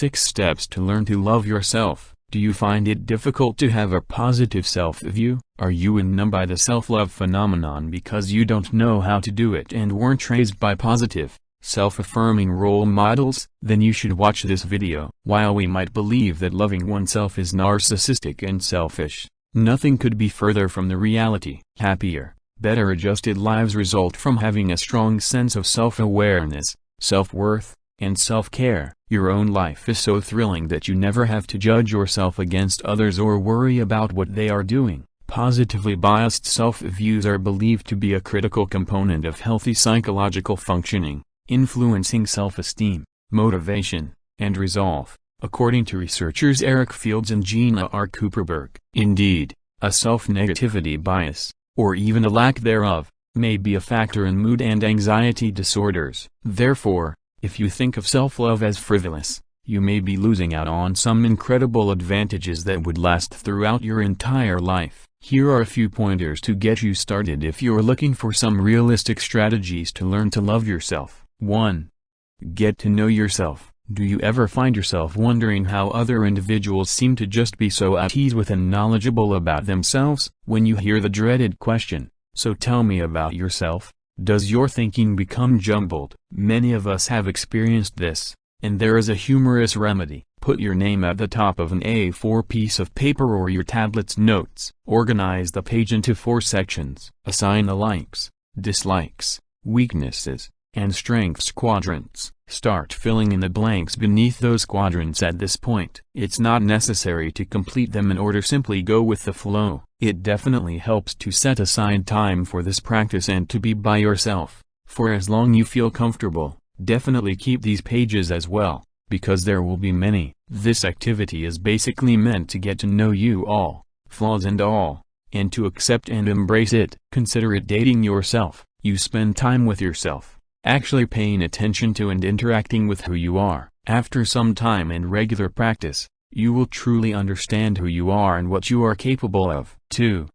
6 Steps to Learn to Love Yourself. Do you find it difficult to have a positive self-view? Are you numb by the self-love phenomenon because you don't know how to do it and weren't raised by positive, self-affirming role models? Then you should watch this video. While we might believe that loving oneself is narcissistic and selfish, nothing could be further from the reality. Happier, better adjusted lives result from having a strong sense of self-awareness, self-worth, and self-care. Your own life is so thrilling that you never have to judge yourself against others or worry about what they are doing. Positively biased self-views are believed to be a critical component of healthy psychological functioning, influencing self-esteem, motivation, and resolve, according to researchers Eric Fields and Gina R. Cooperberg. Indeed, a self-negativity bias, or even a lack thereof, may be a factor in mood and anxiety disorders. Therefore, if you think of self-love as frivolous, you may be losing out on some incredible advantages that would last throughout your entire life. Here are a few pointers to get you started if you're looking for some realistic strategies to learn to love yourself. 1. Get to know yourself. Do you ever find yourself wondering how other individuals seem to just be so at ease with and knowledgeable about themselves? When you hear the dreaded question, "So tell me about yourself," does your thinking become jumbled? Many of us have experienced this, and there is a humorous remedy. Put your name at the top of an A4 piece of paper or your tablet's notes. Organize the page into 4 sections. Assign the likes, dislikes, weaknesses, and strengths quadrants. Start filling in the blanks beneath those quadrants at this point. It's not necessary to complete them in order, simply go with the flow. It definitely helps to set aside time for this practice and to be by yourself. For as long you feel comfortable, definitely keep these pages as well, because there will be many. This activity is basically meant to get to know you all, flaws and all, and to accept and embrace it. Consider it dating yourself. You spend time with yourself, actually paying attention to and interacting with who you are. After some time and regular practice, you will truly understand who you are and what you are capable of. 2.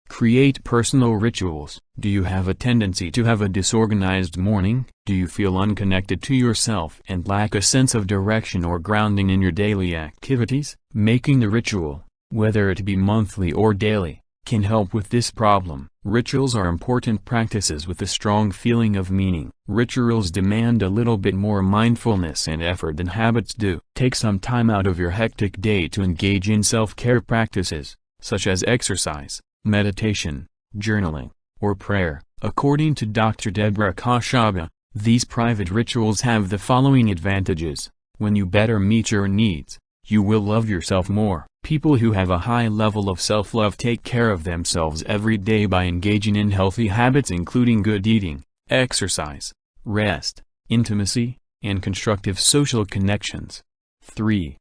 Create personal rituals. Do you have a tendency to have a disorganized morning? Do you feel unconnected to yourself and lack a sense of direction or grounding in your daily activities? Making the ritual, whether it be monthly or daily, can help with this problem. Rituals are important practices with a strong feeling of meaning. Rituals demand a little bit more mindfulness and effort than habits do. Take some time out of your hectic day to engage in self-care practices, such as exercise, meditation, journaling, or prayer. According to Dr. Deborah Kashaba, these private rituals have the following advantages. When you better meet your needs, you will love yourself more. People who have a high level of self-love take care of themselves every day by engaging in healthy habits including good eating, exercise, rest, intimacy, and constructive social connections. 3.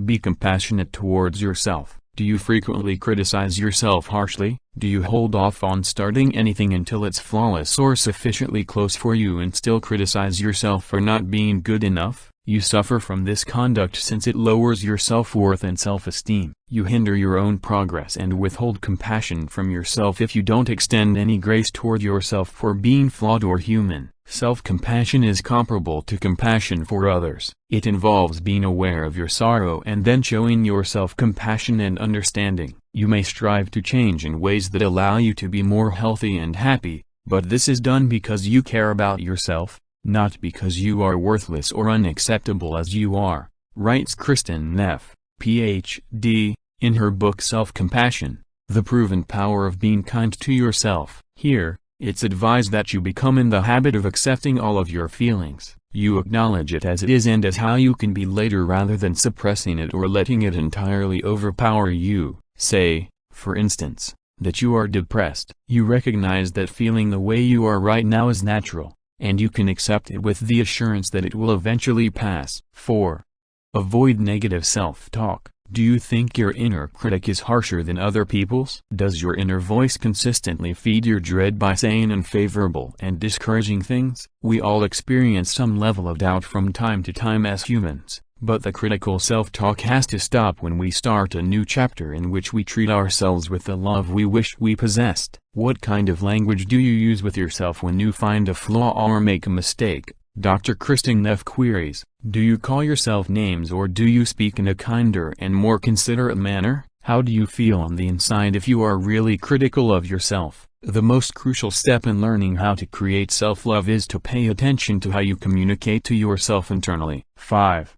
Be compassionate towards yourself. Do you frequently criticize yourself harshly? Do you hold off on starting anything until it's flawless or sufficiently close for you and still criticize yourself for not being good enough? You suffer from this conduct since it lowers your self-worth and self-esteem. You hinder your own progress and withhold compassion from yourself if you don't extend any grace toward yourself for being flawed or human. Self-compassion is comparable to compassion for others. It involves being aware of your sorrow and then showing yourself compassion and understanding. You may strive to change in ways that allow you to be more healthy and happy, but this is done because you care about yourself, not because you are worthless or unacceptable as you are, writes Kristen Neff, Ph.D., in her book Self-Compassion, The Proven Power of Being Kind to Yourself. Here, it's advised that you become in the habit of accepting all of your feelings. You acknowledge it as it is and as how you can be later rather than suppressing it or letting it entirely overpower you. Say, for instance, that you are depressed. You recognize that feeling the way you are right now is natural, and you can accept it with the assurance that it will eventually pass. 4. Avoid negative self-talk. Do you think your inner critic is harsher than other people's? Does your inner voice consistently feed your dread by saying unfavorable and discouraging things? We all experience some level of doubt from time to time as humans, but the critical self-talk has to stop when we start a new chapter in which we treat ourselves with the love we wish we possessed. What kind of language do you use with yourself when you find a flaw or make a mistake? Dr. Kristen Neff queries, do you call yourself names or do you speak in a kinder and more considerate manner? How do you feel on the inside if you are really critical of yourself? The most crucial step in learning how to create self-love is to pay attention to how you communicate to yourself internally. 5.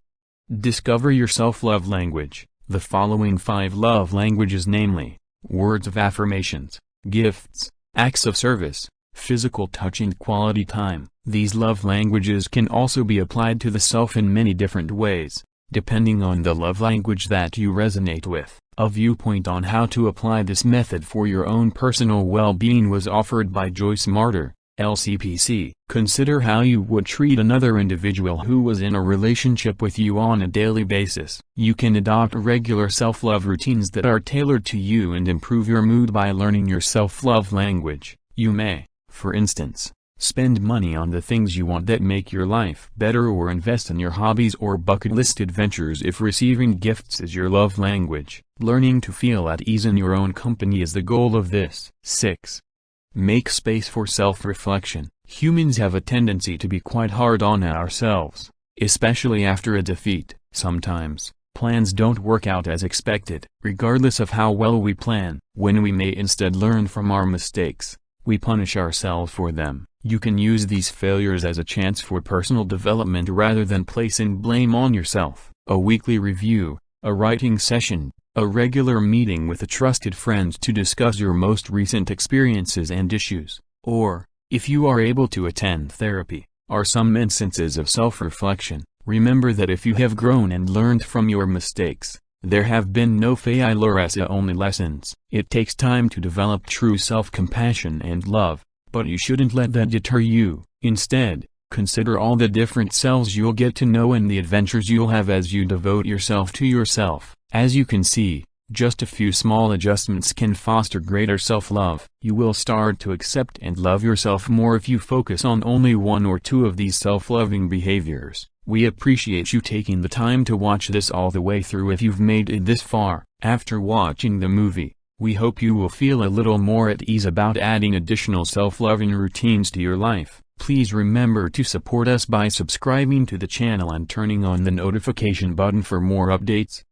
Discover your self-love language. The following 5 love languages, namely, words of affirmations, gifts, acts of service, physical touch and quality time. These love languages can also be applied to the self in many different ways, depending on the love language that you resonate with. A viewpoint on how to apply this method for your own personal well-being was offered by Joyce Martyr, LCPC. Consider how you would treat another individual who was in a relationship with you on a daily basis. You can adopt regular self-love routines that are tailored to you and improve your mood by learning your self-love language. You may, for instance, spend money on the things you want that make your life better, or invest in your hobbies or bucket list adventures if receiving gifts is your love language. Learning to feel at ease in your own company is the goal of this. 6. Make space for self-reflection. Humans have a tendency to be quite hard on ourselves, especially after a defeat. Sometimes, plans don't work out as expected. Regardless of how well we plan, when we may instead learn from our mistakes, we punish ourselves for them. You can use these failures as a chance for personal development rather than placing blame on yourself. A weekly review, a writing session, a regular meeting with a trusted friend to discuss your most recent experiences and issues, or, if you are able to attend therapy, are some instances of self-reflection. Remember that if you have grown and learned from your mistakes, there have been no failures, only lessons. It takes time to develop true self-compassion and love, but you shouldn't let that deter you. Instead, consider all the different selves you'll get to know and the adventures you'll have as you devote yourself to yourself. As you can see, just a few small adjustments can foster greater self-love. You will start to accept and love yourself more if you focus on only 1 or 2 of these self-loving behaviors. We appreciate you taking the time to watch this all the way through. If you've made it this far, after watching the movie, we hope you will feel a little more at ease about adding additional self-loving routines to your life. Please remember to support us by subscribing to the channel and turning on the notification button for more updates.